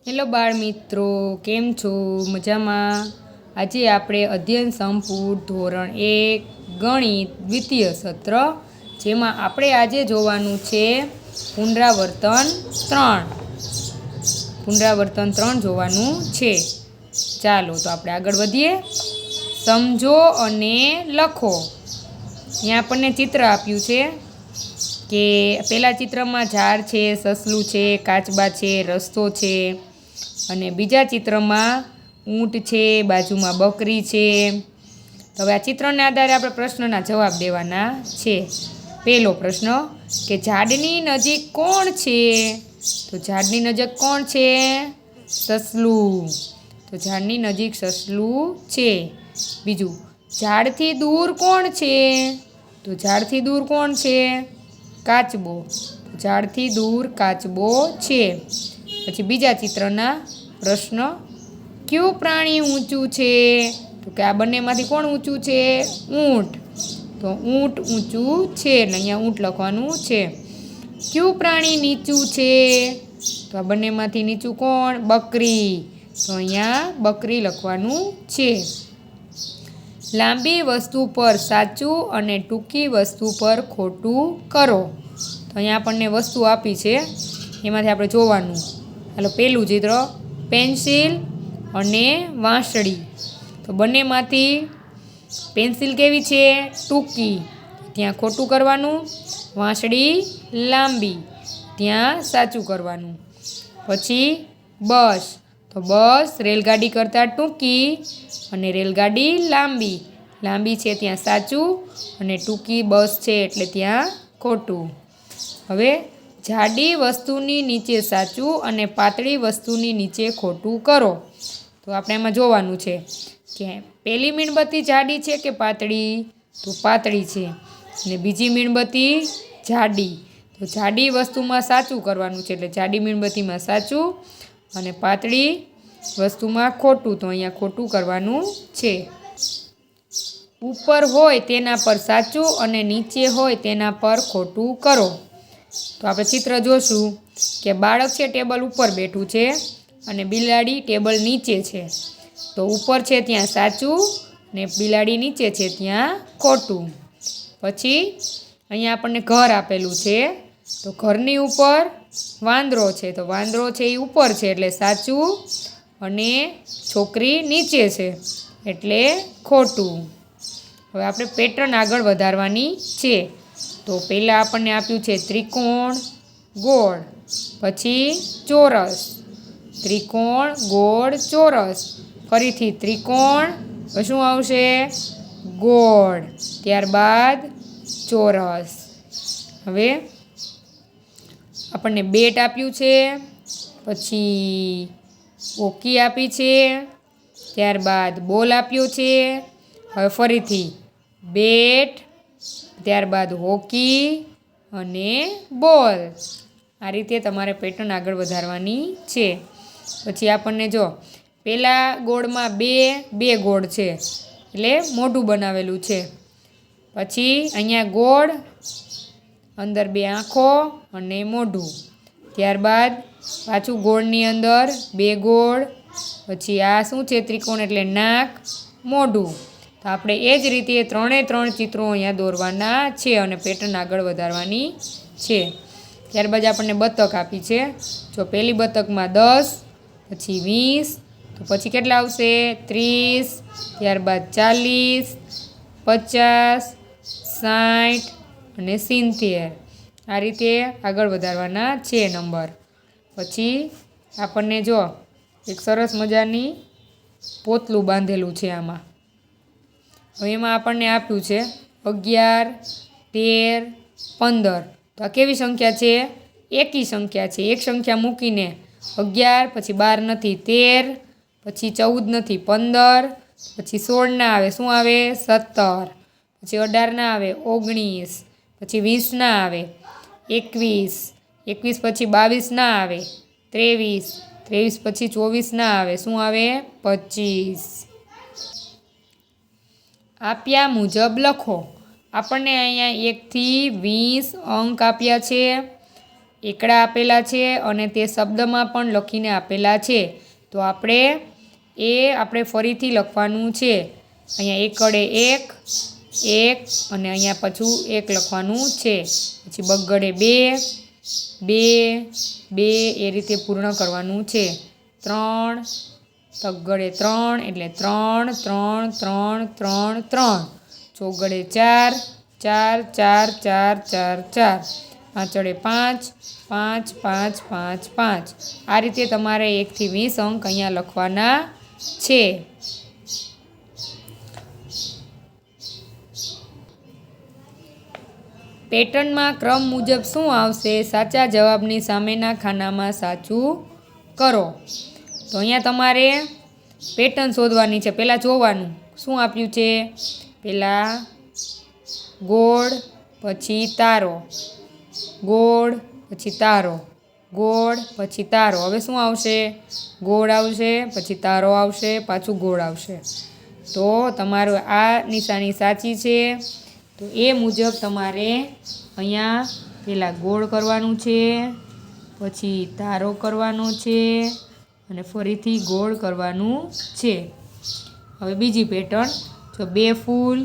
Hello બાળ મિત્રો, કેમ છો? મજામાં? આજે આપણે અધ્યયન સંપુટ ધોરણ 1 ગણિત દ્વિતીય સત્ર, જેમાં આપણે આજે જોવાનું છે પુનરાવર્તન 3 જોવાનું છે. ચાલો તો આપણે આગળ વધીએ. સમજો અને લખો. અહીંયા આપણને ચિત્ર આપ્યું છે કે પહેલા ચિત્રમાં ઝાડ છે, સસલું છે, કાચબા છે, રસ્તો છે, અને બીજા ચિત્રમાં ઊંટ છે, બાજુમાં બકરી છે. તો હવે આ ચિત્રને આધારે આપણે પ્રશ્નના જવાબ દેવાના છે. પહેલો પ્રશ્ન કે ઝાડની નજીક કોણ છે? તો ઝાડની નજીક કોણ છે? સસલું. તો ઝાડની નજીક સસલું છે. બીજું, ઝાડથી દૂર કોણ છે? તો ઝાડથી દૂર કોણ છે? કાચબો. ઝાડથી દૂર કાચબો છે. પછી બીજા ચિત્રના પ્રશ્ન, કયું પ્રાણી ઊંચું છે? તો કે આ બંનેમાંથી કોણ ઊંચું છે? ઊંટ. તો ઊંટ ઊંચું છે, ને અહીંયા ઊંટ લખવાનું છે. કયું પ્રાણી નીચું છે? તો આ બંનેમાંથી નીચું કોણ? બકરી. તો અહીંયા બકરી લખવાનું છે. લાંબી વસ્તુ પર સાચું અને ટૂંકી વસ્તુ પર ખોટું કરો. તો અહીંયા આપણને વસ્તુ આપી છે, એમાંથી આપણે જોવાનું. હાલો, પહેલું ચિત્ર, પેન્સિલ અને વાંસળી. તો બંનેમાંથી પેન્સિલ કેવી છે? ટૂંકી, ત્યાં ખોટું કરવાનું. વાંસળી લાંબી, ત્યાં સાચું કરવાનું. પછી બસ. તો બસ રેલગાડી કરતાં ટૂંકી અને રેલગાડી લાંબી. લાંબી છે ત્યાં સાચું, અને ટૂંકી બસ છે એટલે ત્યાં ખોટું. હવે જાડી વસ્તુની નીચે સાચું અને પાતળી વસ્તુની નીચે ખોટું કરો. તો આપણે એમાં જોવાનું છે કે પહેલી મીણબત્તી જાડી છે કે પાતળી? તો પાતળી છે. અને બીજી મીણબત્તી જાડી. તો જાડી વસ્તુમાં સાચું કરવાનું છે, એટલે જાડી મીણબત્તીમાં સાચું અને પાતળી વસ્તુમાં ખોટું. તો અહીંયા ખોટું કરવાનું છે. ઉપર હોય તેના પર સાચું અને નીચે હોય તેના પર ખોટું કરો. તો આપણે ચિત્ર જોશું કે બાળક છે ટેબલ ઉપર બેઠું છે અને બિલાડી ટેબલ નીચે છે. તો ઉપર છે ત્યાં સાચું ને બિલાડી નીચે છે ત્યાં ખોટું. પછી અહીંયા આપણને ઘર આપેલું છે. તો ઘરની ઉપર વાંદરો છે. તો વાંદરો છે એ ઉપર છે એટલે સાચું, અને છોકરી નીચે છે એટલે ખોટું. હવે આપણે પેટર્ન આગળ વધારવાની છે. તો પહેલાં આપણને આપ્યું છે ત્રિકોણ, ગોળ, પછી ચોરસ. ત્રિકોણ, ગોળ, ચોરસ. ફરીથી ત્રિકોણ, પછી શું આવશે? ગોળ, ત્યારબાદ ચોરસ. હવે આપણને બેટ આપ્યું છે, પછી હોકી આપી છે, ત્યારબાદ બોલ આપ્યો છે. હવે ફરીથી બેટ, ત્યારબાદ હોકી અને બોલ. આ રીતે તમારે પેટર્ન આગળ વધારવાની છે. પછી આપણને જો પહેલાં ગોળમાં બે ગોળ છે એટલે મોઢું બનાવેલું છે. પછી અહીંયા ગોળ, અંદર બે આંખો અને મોઢું. ત્યારબાદ પાછું ગોળની અંદર બે ગોળ. પછી આ શું છે? ત્રિકોણ એટલે નાક, મોઢું. તો આપણે એ જ રીતે 3 ચિત્રો અહીંયા દોરવાના છે અને પેટર્ન આગળ વધારવાની છે. ત્યારબાદ આપણને બતક આપી છે. જો પહેલી બતકમાં 10, પછી 20, તો પછી કેટલા આવશે? 30, ત્યારબાદ 40, 50, 60 અને 70. આ રીતે આગળ વધારવાના છે નંબર. પછી આપણને જો એક સરસ મજાની પોતલું બાંધેલું છે આમાં. હવે એમાં આપણને આપ્યું છે 11, 13, 15. તો આ કેવી સંખ્યા છે? એકી સંખ્યા છે. એક સંખ્યા મૂકીને 11, પછી 12 નથી 13, પછી 14 નથી 15, પછી 16 ના આવે શું આવે? 17, પછી 18 ના આવે 19, પછી 20 ના આવે 21, 21 પછી 22 ના આવે 23, 23 પછી 24 ના આવે શું આવે? 25. આપ્યા મુજબ લખો. આપણને અહીંયા 1 થી 20 અંક આપ્યા છે. એકડા આપેલા છે અને તે શબ્દમાં પણ લખીને આપેલા છે. તો આપણે ફરીથી લખવાનું છે. અહીંયા એકડે એક અને અહીંયા પાછું એક લખવાનું છે. પછી બગડે બે એ રીતે પૂર્ણ કરવાનું છે. 3 તગડે 3 એટલે 3 3 3 3 3. ચોગડે 4 4 4 4 4 4. પાંચડે 5 5 5 5 5. આ રીતે તમારે 1 થી 20 અંક અહીંયા લખવાના છે. પેટર્નમાં ક્રમ મુજબ શું આવશે? સાચા જવાબની સામેના ખાનામાં સાચું કરો. તો અહીંયા તમારે પેટર્ન શોધવાની છે. પહેલાં જોવાનું શું આપ્યું છે. પહેલાં ગોળ, પછી તારો, ગોળ, પછી તારો, ગોળ, પછી તારો. હવે શું આવશે? ગોળ આવશે, પછી તારો આવશે, પાછું ગોળ આવશે. તો તમારું આ નિશાની સાચી છે. તો એ મુજબ તમારે અહીંયા પહેલાં ગોળ કરવાનું છે, પછી તારો કરવાનો છે અને ફરીથી ગોળ કરવાનું છે. હવે બીજી પેટર્ન, જો 2 ફૂલ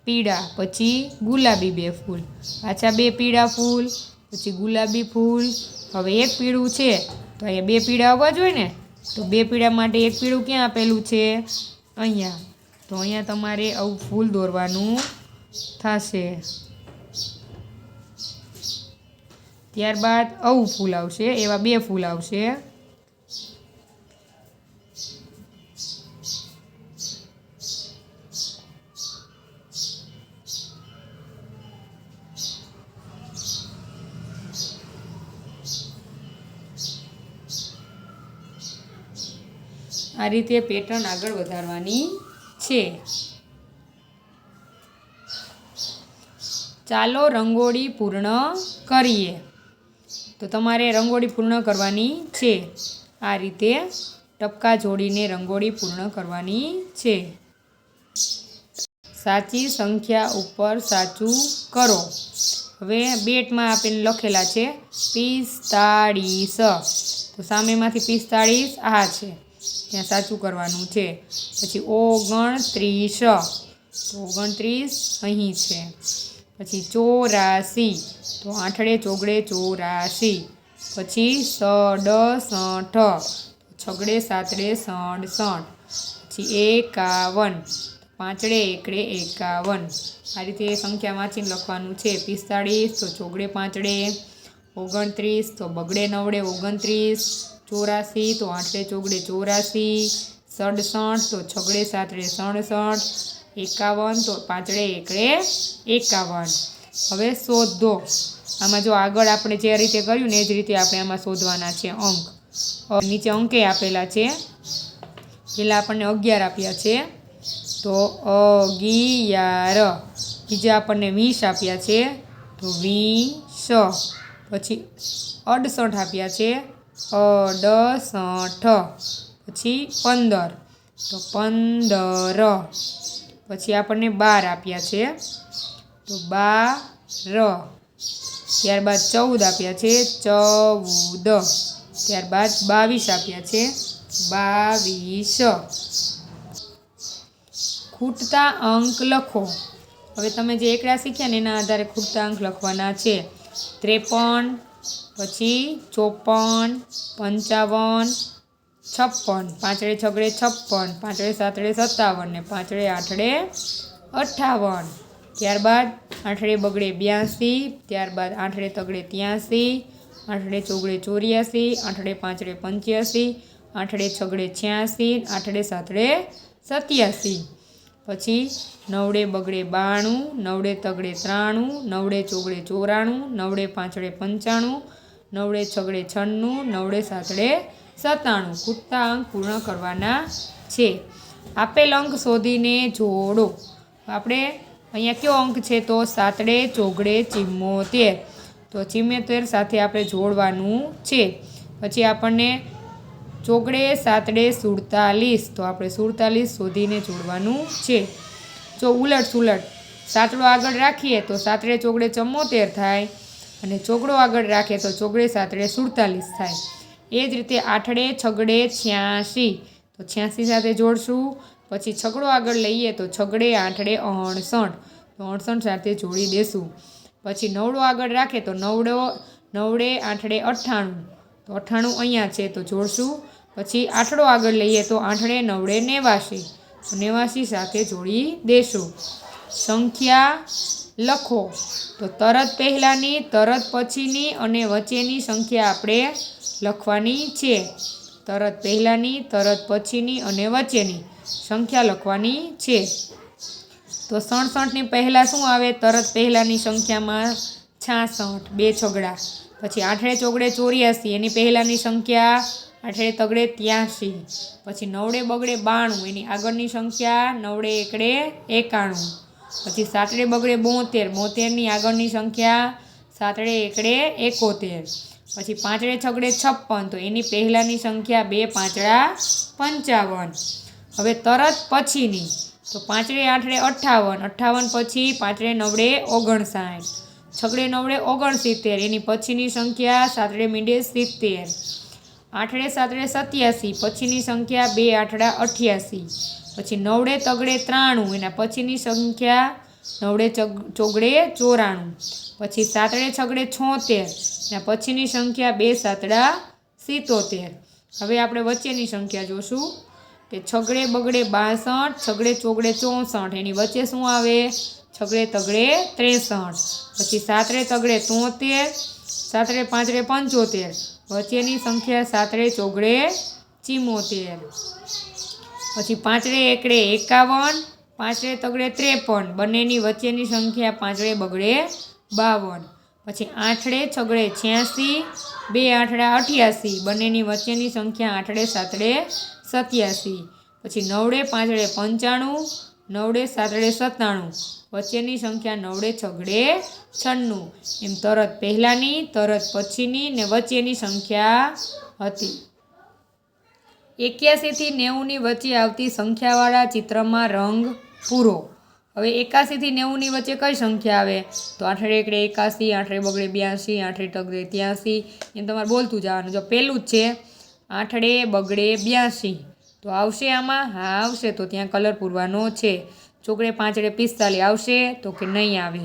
પીળા, પછી ગુલાબી 2 ફૂલ, પાછા 2 પીળા ફૂલ, પછી ગુલાબી ફૂલ. હવે એક પીળું છે તો અહીંયા 2 પીળા આવવા જોઈએ ને. તો 2 પીળા માટે એક પીળું ક્યાં આપેલું છે? અહીંયા. તો અહીંયા તમારે આવું ફૂલ દોરવાનું થશે. ત્યારબાદ આવું ફૂલ આવશે, એવા 2 ફૂલ આવશે. આ રીતે પેટર્ન આગળ વધારવાની છે. ચાલો રંગોળી પૂર્ણ કરીએ. તો તમારે રંગોળી પૂર્ણ કરવાની છે. આ રીતે ટપકા જોડીને રંગોળી પૂર્ણ કરવાની છે. સાચી સંખ્યા ઉપર સાચું કરો. હવે બેટમાં આપેલ લખેલા છે 45. તો સામેમાંથી 45 આ છે, ત્યાં સાચું કરવાનું છે. પછી 29, તો 29 અહીં છે. પછી 84, તો આઠડે ચોગડે 84. પછી 67, છગડે સાતડે 67. પછી 51, પાંચડે એકડે 51. આ રીતે સંખ્યા વાંચીને લખવાનું છે. 45, તો ચોગડે પાંચડે 29, તો બગડે નવડે 29. 84, તો આઠડે ચોગડે 84. 67, તો છગડે સાતડે 67. 51, તો પાંચડે એકડે 51. હવે શોધો. આમાં જો આગળ આપણે જે રીતે કર્યું ને એ જ રીતે આપણે આમાં શોધવાના છે અંક. નીચે અંકે આપેલા છે. પહેલાં આપણને 11 આપ્યા છે, તો 11. બીજા આપણને 20 આપ્યા છે, તો 20. પછી 68 આપ્યા છે, 68. પછી 15, તો 15. પછી આપણને 12 આપ્યા છે, તો 12. ત્યારબાદ 14 આપ્યા છે, 14. ત્યારબાદ 22 આપ્યા છે, 22. ખૂટતા અંક લખો. હવે તમે જે એકડા શીખ્યા ને એના આધારે ખૂટતા અંક લખવાના છે. 53, પછી 54, 55, 56, પાંચડે છગડે 56, પાંચડે સાતડે 57 ને પાંચડે આઠડે 58. ત્યારબાદ આઠડે બગડે 82, ત્યારબાદ આઠડે તગડે 83, આઠડે ચોગડે 84, આઠડે પાંચડે 85, આઠડે છગડે 86, આઠડે સાતડે 87. પછી નવડે બગડે 92, નવડે તગડે 93, નવડે ચોગડે 94, નવડે પાંચડે 95, નવડે છગડે 96, નવડે સાતડે 97. ખૂટતા અંક પૂર્ણ કરવાના છે. આપેલ અંક શોધીને જોડો. આપણે અહીંયા કયો અંક છે? તો સાતડે ચોગડે 74. તો 74 સાથે આપણે જોડવાનું છે. પછી આપણને ચોગડે સાતડે 47, તો આપણે 47 શોધીને જોડવાનું છે. જો ઉલટ સુલટ સાતડો આગળ રાખીએ તો સાતડે ચોગડે 74 થાય, અને ચોગડો આગળ રાખે તો ચોગડે 7 47 થાય। એ જ રીતે 8 છગડે 86, તો 86 સાથે જોડશું। પછી છગડો આગળ લઈએ તો છગડે 8 68, તો 68 સાથે જોડી દેશું। પછી 9 આગળ રાખે તો 9 9 8 98, તો 98 અહીંયા છે તો જોડશું। પછી 8 આગળ લઈએ તો 8 9 89, તો 89 સાથે જોડી દેશું। સંખ્યા લખો તો તરત પહેલાંની, તરત પછીની અને વચ્ચેની સંખ્યા આપણે લખવાની છે। તરત પહેલાંની, તરત પછીની અને વચ્ચેની સંખ્યા લખવાની છે। તો 67ની પહેલાં શું આવે? તરત પહેલાંની સંખ્યામાં 66, 2 છગડા। પછી 8 ચોગડે 84, એની પહેલાંની સંખ્યા 8 તગડે 83। પછી 9 બગડે 92, એની આગળની સંખ્યા 9 એકડે 91। પછી 7 બગડે 72, 72ની આગળની સંખ્યા 7 એકડે 71। પછી 5 છગડે 56, તો એની પહેલાંની સંખ્યા 2 પાંચડા 55। હવે તરત પછીની, તો 5 8 58, 58 પછી 5 9 59, છગડે 9 69, એની પછીની સંખ્યા 7 મીંડે 70। 8 7 87, પછીની સંખ્યા 2 8 88। પછી 9 તગડે 93, એના પછીની સંખ્યા 9 ચોગડે 94। પછી 7 છગડે 76, એના પછીની સંખ્યા 2 7 77। હવે આપણે વચ્ચેની સંખ્યા જોશું કે છગડે બગડે 62, છગડે ચોગડે 64, એની વચ્ચે શું આવે? છગડે તગડે 63। પછી 7 તગડે 73, 7 5 75, વચ્ચેની સંખ્યા 7 ચોગડે 74। પછી 5 એકડે 51, 5 તગડે 53, બંનેની વચ્ચેની સંખ્યા 5 બગડે 52। પછી 8 છગડે 86, 2 8 88, બંનેની વચ્ચેની સંખ્યા 8 7 87। પછી 9 5 95, 9 7 97, વચ્ચેની સંખ્યા 9 છગડે 96। એમ તરત પહેલાંની, તરત પછીની ને વચ્ચેની સંખ્યા હતી। 81 થી 90ની વચ્ચે આવતી સંખ્યાવાળા ચિત્રમાં રંગ પૂરો। હવે 81 થી 90ની વચ્ચે કઈ સંખ્યા આવે? તો 8 એકડે 81, 8 બગડે 82, 8 તગડે 83, એમ તમારે બોલતું જવાનું। જો પહેલું જ છે 8 બગડે 82, તો આવશે આમાં? હા આવશે, તો ત્યાં કલર પૂરવાનો છે। ચોગડે 5 45 આવશે? તો કે નહીં આવે।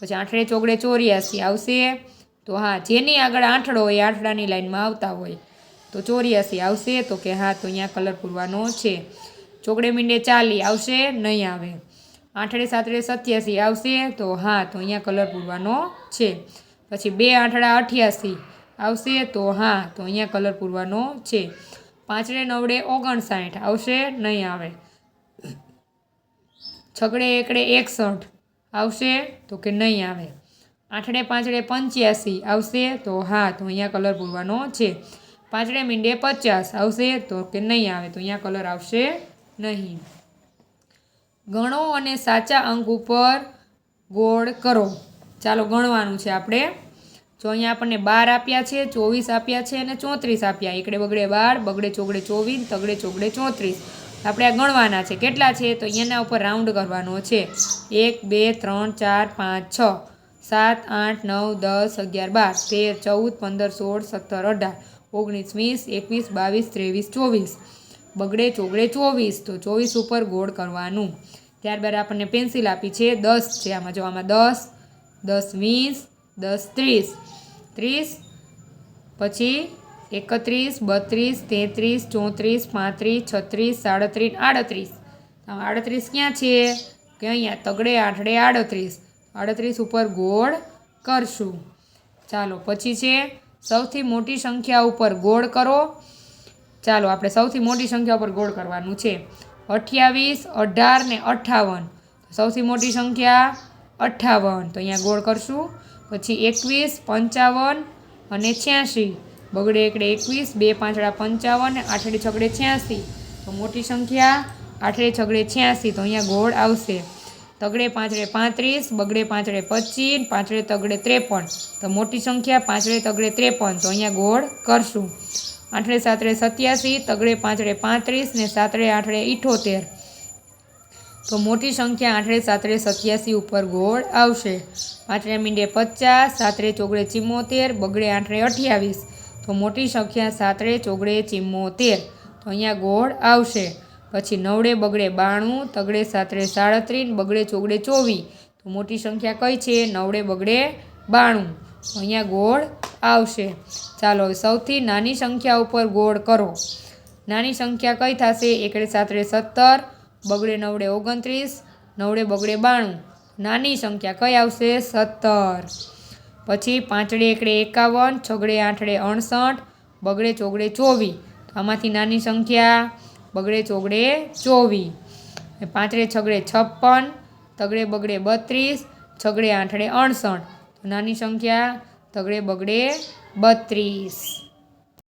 પછી 8 ચોગડે 84 આવશે? તો હા, જેની આગળ આઠડો હોય એ આઠડાની લાઈનમાં આવતા હોય, તો 84 આવશે? તો કે હા, તો અહીંયા કલર પૂરવાનો છે। ચોગડે મીંડે 40 આવશે? નહીં આવે। 8 7 87 આવશે? તો હા, તો અહીંયા કલર પૂરવાનો છે। પછી 2 8 88 આવશે? તો હા, તો અહીંયા કલર પૂરવાનો છે। 5 9 59 આવશે? નહીં આવે। છગડે એકડે 61 આવશે? તો કે નહીં આવે। 8 5 85 આવશે? તો હા, તો અહીંયા કલર પૂરવાનો છે। 5 મીંડે 50 આવશે? તો કે નહીં આવે, તો અહીંયા કલર આવશે નહીં। ગણો અને સાચા અંક ઉપર ગોળ કરો। ચાલો ગણવાનું છે આપણે। જો અહીંયા આપણને 12 આપ્યા છે, 24 આપ્યા છે અને 34 આપ્યા। એકડે બગડે 12, બગડે ચોગડે 24, તગડે ચોગડે 34। આપણે આ ગણવાના છે। કેટલા છે? તો એના ઉપર રાઉન્ડ કરવાનો છે। 1 2 3 4 5 6 7 8 9 10 11 12 13 14 15 16 17 18 19 20 21 22 23 24। બગડે ચોગડે 24, તો 24 ઉપર ગોળ કરવાનું। ત્યારબાદ આપણને પેન્સિલ આપી છે 10 છે। આમાં જો આમાં 10 10 20 10 30 30, પછી 31 32 33 34 35 36 37 38। 38 ક્યાં છે? કે અહીંયા તગડે 8 38, 38 ઉપર ગોળ કરશું। ચાલો પછી છે સૌથી મોટી સંખ્યા ઉપર ગોળ કરો। ચાલો આપણે સૌથી મોટી સંખ્યા ઉપર ગોળ કરવાનું છે। 28 18 ને 58, સૌથી મોટી સંખ્યા 58, તો અહીંયા ગોળ કરશું। પછી 21 55 અને 86, બગડે એકડે 21, 2 પાંચડા 55 ને 8 છગડે 86, તો મોટી સંખ્યા 8 છગડે 86, તો અહીંયા ગોળ આવશે। તગડે 5 35, બગડે 5 25, 5 તગડે 53, તો મોટી સંખ્યા 5 તગડે 53, તો અહીંયા ગોળ કરશું। 8 7 87, તગડે 5 35 ને 7 8 78, તો મોટી સંખ્યા 8 7 87 ઉપર ગોળ આવશે. 5 મીંડે 50, 7 ચોગડે 74, બગડે 8 28. તો મોટી સંખ્યા 7 ચોગડે 74, તો અહીંયા ગોળ આવશે. પછી 9 બગડે 92, તગડે 7 37, બગડે ચોગડે 24. તો મોટી સંખ્યા કઈ છે? 9 બગડે 92, તો અહીંયા ગોળ આવશે. ચાલો હવે સૌથી નાની સંખ્યા ઉપર ગોળ કરો. નાની સંખ્યા કઈ થશે? 1 7 17, બગડે 9 29, 9 બગડે 92. નાની સંખ્યા કઈ આવશે? 17. પછી 5 1 51, 6 8 68, બગડે ચોગડે 24. તો આમાંથી નાની સંખ્યા બગડે ચોગડે 24. 5 6 56, તગડે બગડે 32, 6 8 68. તો નાની સંખ્યા તગડે બગડે 32.